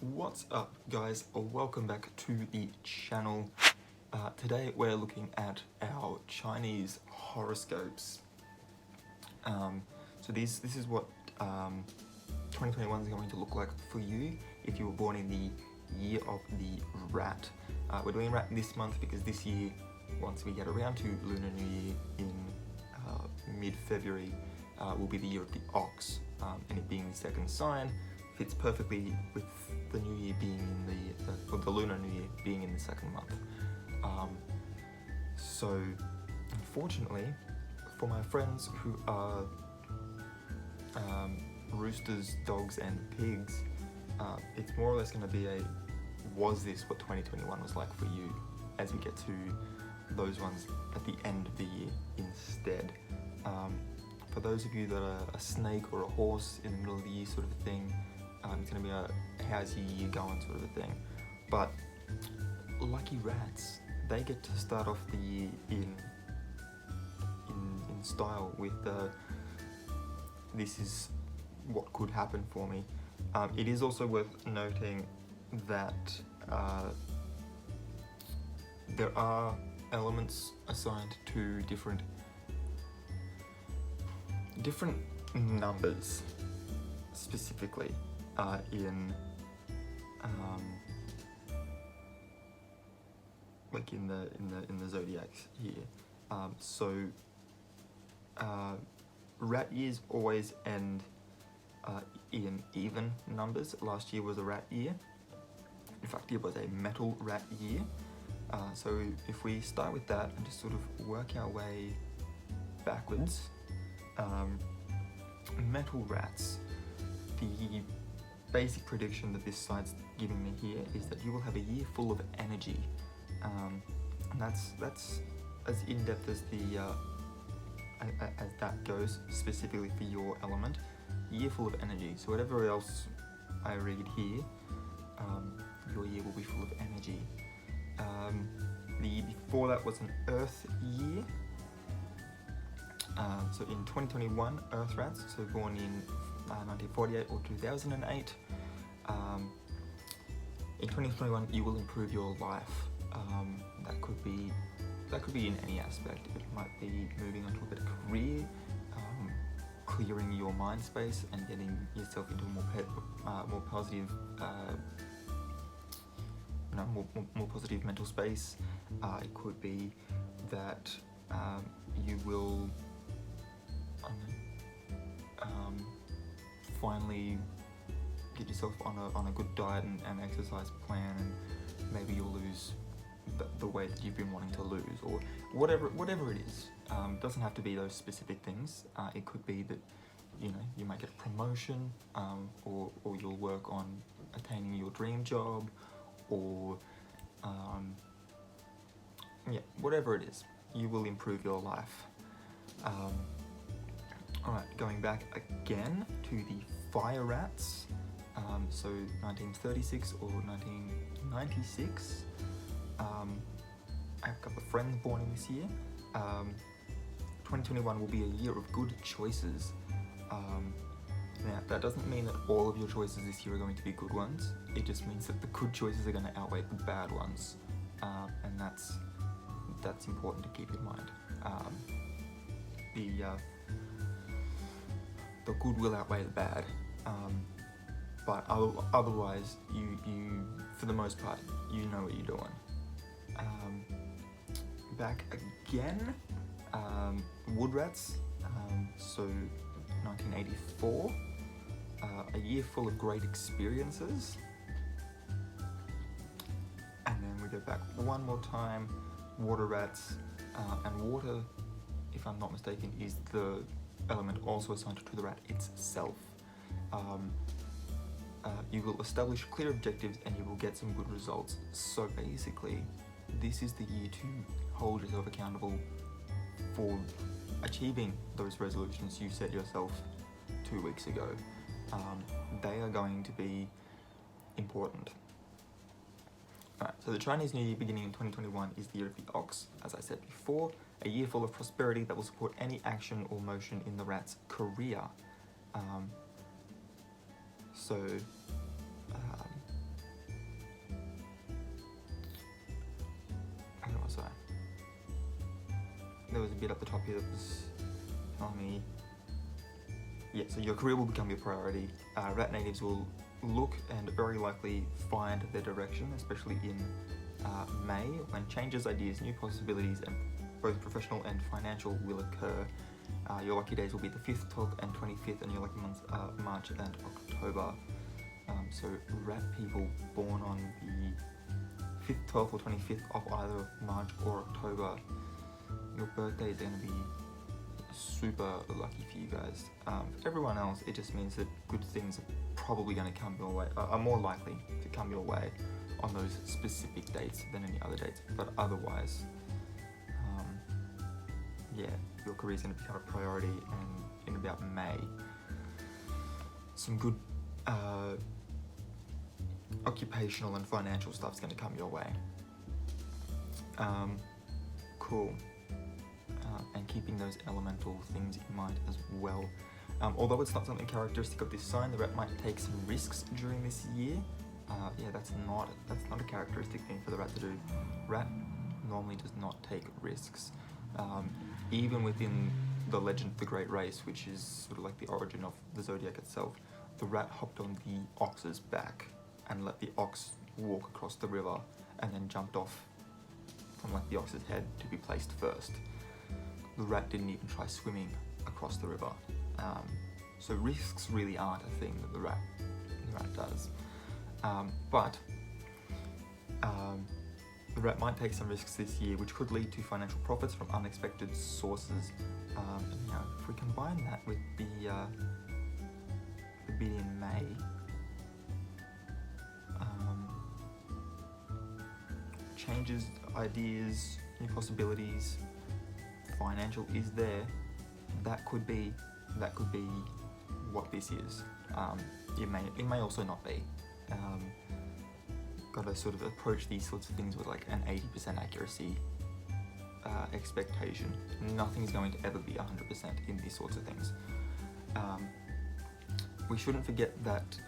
What's up, guys? Welcome back to the channel. Today we're looking at our Chinese horoscopes. So this is what 2021 is going to look like for you if you were born in the year of the rat. We're doing rat this month because this year, once we get around to Lunar New Year in mid-February, will be the year of the ox, and it being the second sign fits perfectly with the New Year being in the Lunar New Year being in the second month. So unfortunately, for my friends who are roosters, dogs and pigs, it's more or less going to be a was this what 2021 was like for you, as we get to those ones at the end of the year instead. For those of you that are a snake or a horse in the middle of the year sort of thing, it's going to be a how's your year going sort of a thing. But lucky rats, they get to start off the year in style with this is what could happen for me. It is also worth noting that there are elements assigned to different numbers specifically in like in the zodiacs here. So rat years always end in even numbers. Last year was a rat year. In fact, it was a metal rat year. So if we start with that and just sort of work our way backwards, metal rats, the basic prediction that this side's giving me here is that you will have a year full of energy, and that's as in-depth as the as that goes specifically for your element. Year full of energy. So whatever else I read here, your year will be full of energy. The before that was an Earth year. So in 2021, Earth rats, so born in 1948 or 2008. In 2021, you will improve your life. That could be in any aspect. It might be moving on to a better career, clearing your mind space and getting yourself into a more positive, more positive mental space. It could be that you will finally get yourself on a good diet and exercise plan, and maybe you'll lose the weight that you've been wanting to lose, or whatever it is. Doesn't have to be those specific things. It could be that you might get a promotion, or you'll work on attaining your dream job, or whatever it is, you will improve your life. Alright, going back again to the fire rats, so 1936 or 1996. I have a couple of friends born in this year. 2021 will be a year of good choices. Now, that doesn't mean that all of your choices this year are going to be good ones. It just means that the good choices are going to outweigh the bad ones, and that's important to keep in mind. The good will outweigh the bad, but otherwise, you for the most part, you know what you're doing. Back again, wood rats. So 1984, a year full of great experiences. And then we go back one more time, water rats, and water, if I'm not mistaken, is the element also assigned to the rat itself. You will establish clear objectives and you will get some good results. So basically, this is the year to hold yourself accountable for achieving those resolutions you set yourself 2 weeks ago. They are going to be important. Alright, So the Chinese New Year beginning in 2021 is the year of the ox, as I said before, a year full of prosperity that will support any action or motion in the rat's career. So what was I? There was a bit at the top here that was telling me, yeah, so your career will become your priority. Rat natives will look and very likely find their direction, especially in May, when changes, ideas, new possibilities, and both professional and financial will occur. Your lucky days will be the 5th, 12th, and 25th, and your lucky months are March and October. So rat people born on the 5th, 12th, or 25th of either March or October, your birthdays are going to be super lucky for you guys. For everyone else, it just means that good things are probably going to come your way, are more likely to come your way on those specific dates than any other dates. But otherwise, yeah, your career is going to become a priority, and in about May, some good occupational and financial stuff's going to come your way. Cool. And keeping those elemental things in mind as well. Although it's not something characteristic of this sign, the rat might take some risks during this year. Yeah, that's not a characteristic thing for the rat to do. Rat normally does not take risks. Even within the legend of the Great Race, which is sort of like the origin of the zodiac itself, the rat hopped on the ox's back and let the ox walk across the river, and then jumped off from like the ox's head to be placed first. The rat didn't even try swimming across the river. So risks really aren't a thing that the rat does. But the rat might take some risks this year, which could lead to financial profits from unexpected sources. If we combine that with the bit in May, changes, ideas, new possibilities, financial is there. That could be what this is. It may also not be. Got to sort of approach these sorts of things with like an 80% accuracy expectation. Nothing's going to ever be 100% in these sorts of things. We shouldn't forget that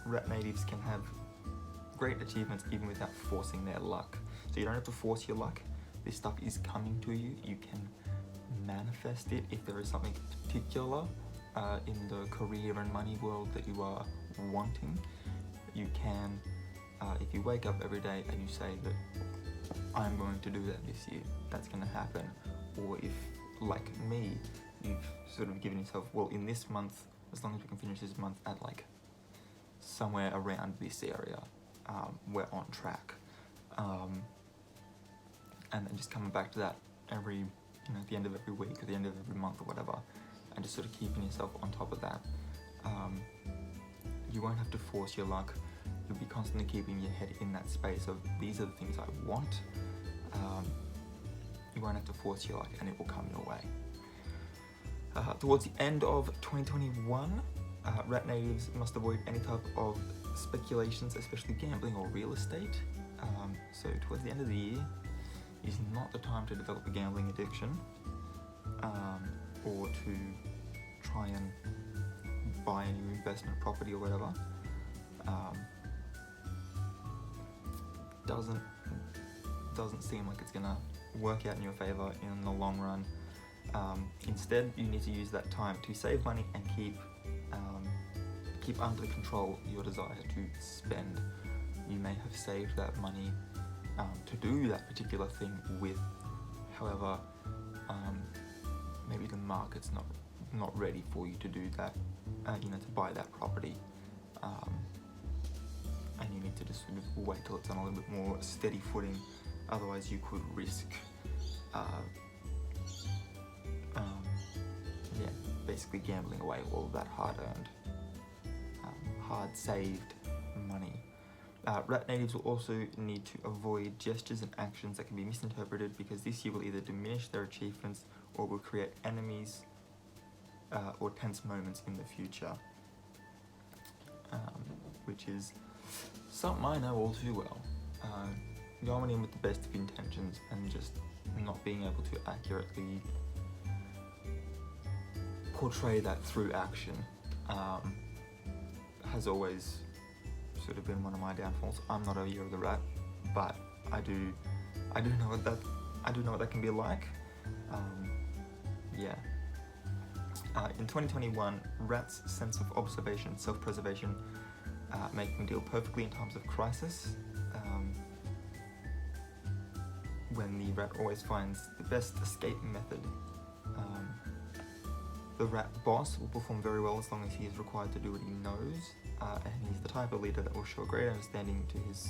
rat natives can have great achievements even without forcing their luck. So you don't have to force your luck. This stuff is coming to you. You can manifest it if there is something particular in the career and money world that you are wanting. You can, if you wake up every day and you say that I'm going to do that this year, that's going to happen. Or if, like me, you've sort of given yourself, well, in this month, as long as we can finish this month at like somewhere around this area, we're on track. And then just coming back to that at the end of every week or the end of every month or whatever, and just sort of keeping yourself on top of that. You won't have to force your luck. You'll be constantly keeping your head in that space of, these are the things I want. You won't have to force your luck, and it will come your way. Towards the end of 2021, rat natives must avoid any type of speculations, especially gambling or real estate. So towards the end of the year is not the time to develop a gambling addiction, or to try and buy a new investment property or whatever. Doesn't seem like it's gonna work out in your favor in the long run. Instead, you need to use that time to save money and keep under control your desire to spend. You may have saved that money to do that particular thing with. However, maybe the market's not ready for you to do that, to buy that property. And you need to just sort of wait till it's on a little bit more steady footing. Otherwise, you could risk, basically gambling away all of that hard-earned, hard-saved money. Rat natives will also need to avoid gestures and actions that can be misinterpreted, because this year will either diminish their achievements or will create enemies or tense moments in the future, which is something I know all too well. going in with the best of intentions and just not being able to accurately portray that through action has always sort of been one of my downfalls. I'm not a year of the rat, but I do know what that can be like. Yeah. In 2021, rats' sense of observation and self-preservation make them deal perfectly in times of crisis. When the rat always finds the best escape method. The rat boss will perform very well as long as he is required to do what he knows, and he's the type of leader that will show great understanding to his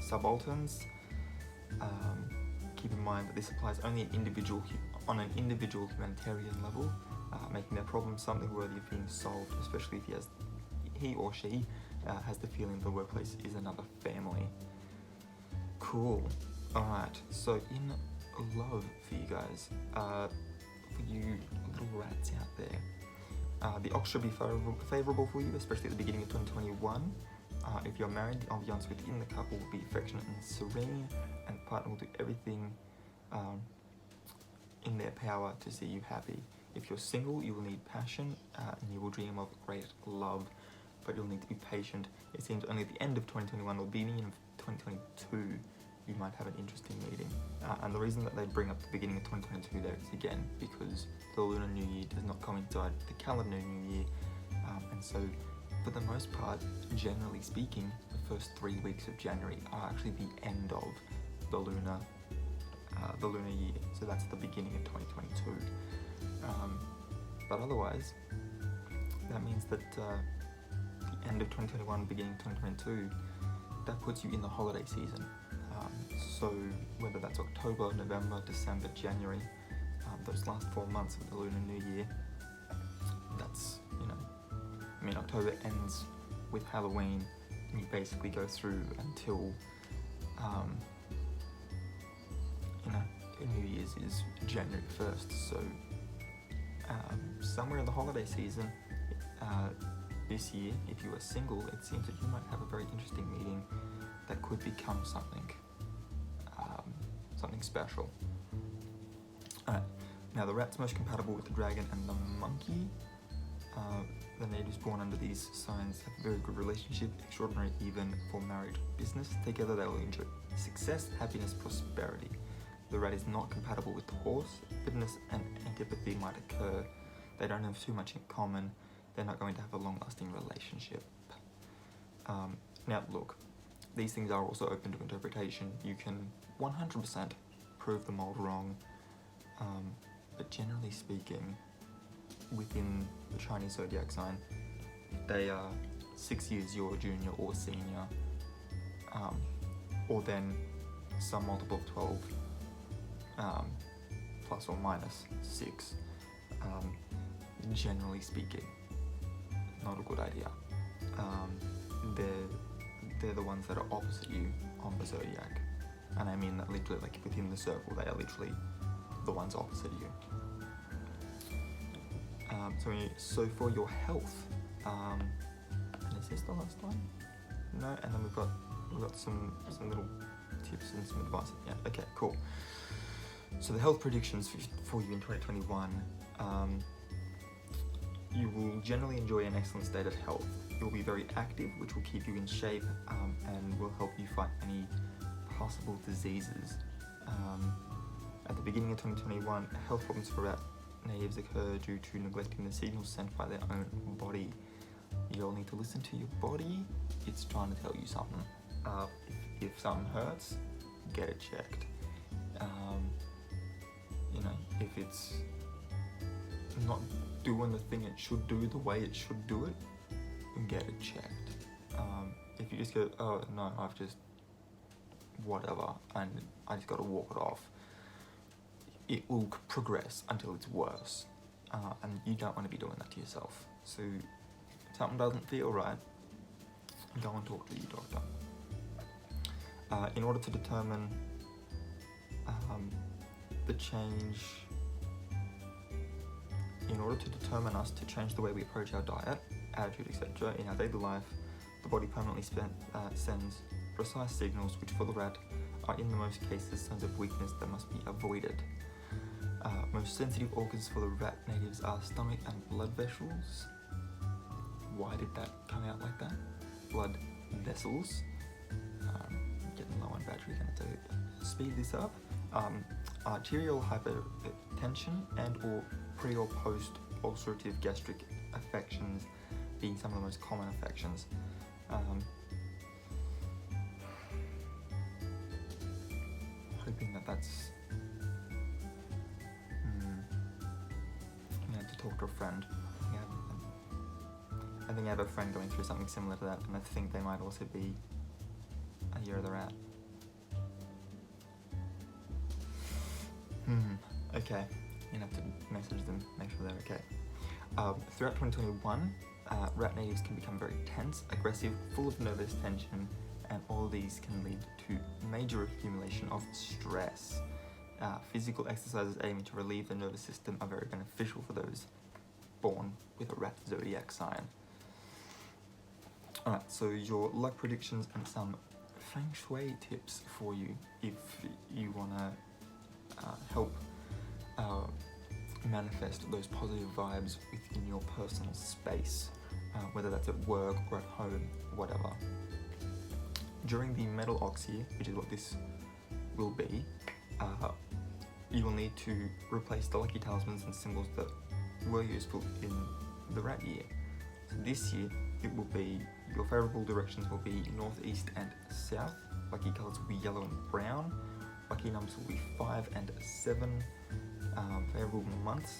subalterns. Keep in mind that this applies only on an individual humanitarian level, making their problem something worthy of being solved, especially if he or she has the feeling the workplace is another family. Cool. Alright, so in love for you guys, for you little rats out there, the odds should be favourable for you, especially at the beginning of 2021. If you're married, the ambiance within the couple will be affectionate and serene, and the partner will do everything in their power to see you happy. If you're single, you will need passion, and you will dream of great love, but you'll need to be patient. It seems only at the end of 2021 or beginning of 2022 you might have an interesting meeting. And the reason that they bring up the beginning of 2022 there is again because the Lunar New Year does not coincide with the calendar New Year, and so for the most part, generally speaking, the first 3 weeks of January are actually the end of the lunar year. So that's the beginning of 2022. But otherwise, that means that the end of 2021, beginning of 2022, that puts you in the holiday season. So whether that's October, November, December, January, those last 4 months of the Lunar New Year, that's, October ends with Halloween, and you basically go through until, New Year's is January 1st, so somewhere in the holiday season this year, if you are single, it seems that you might have a very interesting meeting that could become something special. Alright, now the rat's most compatible with the dragon and the monkey. The natives born under these signs have a very good relationship, extraordinary even for married business. Together they will enjoy success, happiness, prosperity. The rat is not compatible with the horse. Bitterness and antipathy might occur. They don't have too much in common. They're not going to have a long-lasting relationship. Now look, these things are also open to interpretation. You can 100% prove them all wrong, but generally speaking, within the Chinese zodiac sign, they are 6 years your junior or senior, or then some multiple of 12, plus or minus 6. Generally speaking, not a good idea. They're the ones that are opposite you on the zodiac, and I mean that literally, like within the circle, they are literally the ones opposite you. So for your health, and is this the last one? No, and then we've got some little tips and some advice at the end. Okay, cool. So the health predictions for you in 2021. You will generally enjoy an excellent state of health. You'll be very active, which will keep you in shape and will help you fight any possible diseases. At the beginning of 2021, health problems for rat natives occur due to neglecting the signals sent by their own body. You'll need to listen to your body. It's trying to tell you something. If something hurts, get it checked. If it's not doing the thing it should do the way it should do it, get it checked. If you just go, oh no, I've just whatever, and I just got to walk it off, it will progress until it's worse, and you don't want to be doing that to yourself. So if something doesn't feel right, go and talk to your doctor. In order to determine us to change the way we approach our diet, attitude, etc. in our daily life, the body permanently sends precise signals which for the rat are in the most cases signs of weakness that must be avoided. Most sensitive organs for the rat natives are stomach and blood vessels. Why did that come out like that? Blood vessels. Getting low on battery, gonna have to speed this up. Arterial hypertension and or pre or post ulcerative gastric affections being some of the most common affections. Hoping that's I'm gonna have to talk to a friend. I think I have a friend going through something similar to that, and I think they might also be a year of the rat. Okay, you're gonna have to message them, make sure they're okay. Throughout 2021, rat natives can become very tense, aggressive, full of nervous tension, and all these can lead to major accumulation of stress. Physical exercises aiming to relieve the nervous system are very beneficial for those born with a rat zodiac sign. Alright, so your luck predictions and some feng shui tips for you if you want to help manifest those positive vibes within your personal space, whether that's at work or at home, whatever. During the metal ox year, which is what this will be, you will need to replace the lucky talismans and symbols that were useful in the rat year. So this year, it will be, your favourable directions will be northeast and south. Lucky colours will be yellow and brown. Lucky numbers will be 5 and 7. Favourable months,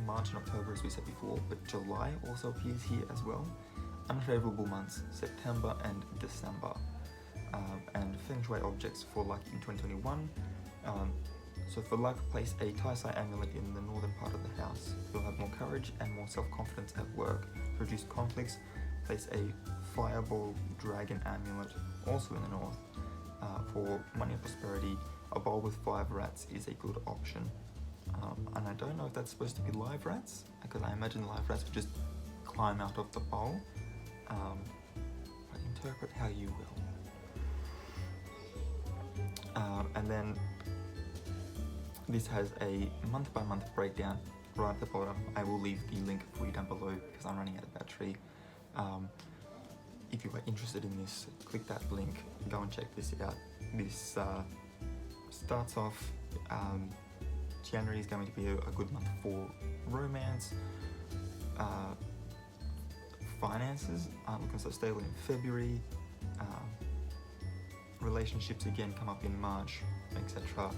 March and October as we said before, but July also appears here as well. Unfavourable months, September and December. And feng shui objects for luck in 2021. So for luck, place a Tai-Sai amulet in the northern part of the house. You'll have more courage and more self-confidence at work. To reduce conflicts, place a fireball dragon amulet also in the north. For money and prosperity, a bowl with 5 rats is a good option. And I don't know if that's supposed to be live rats, because I imagine live rats would just climb out of the bowl. But interpret how you will. And then this has a month-by-month breakdown right at the bottom. I will leave the link for you down below because I'm running out of battery. If you are interested in this, click that link, go and check this out. This starts off, January is going to be a good month for romance, finances, looking so stable in February, relationships again come up in March, etc.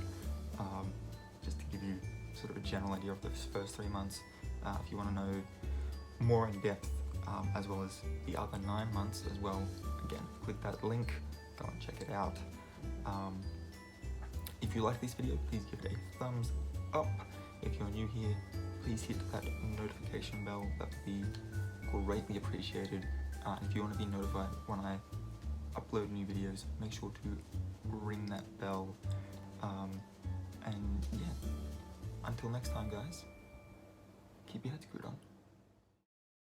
Just to give you sort of a general idea of those first 3 months. If you want to know more in depth, as well as the other 9 months as well, again, click that link, go and check it out. If you like this video, please give it a thumbs up. If you're new here, please hit that notification bell, that would be greatly appreciated. If you want to be notified when I upload new videos, make sure to ring that bell. And yeah, until next time guys, keep your heads screwed on.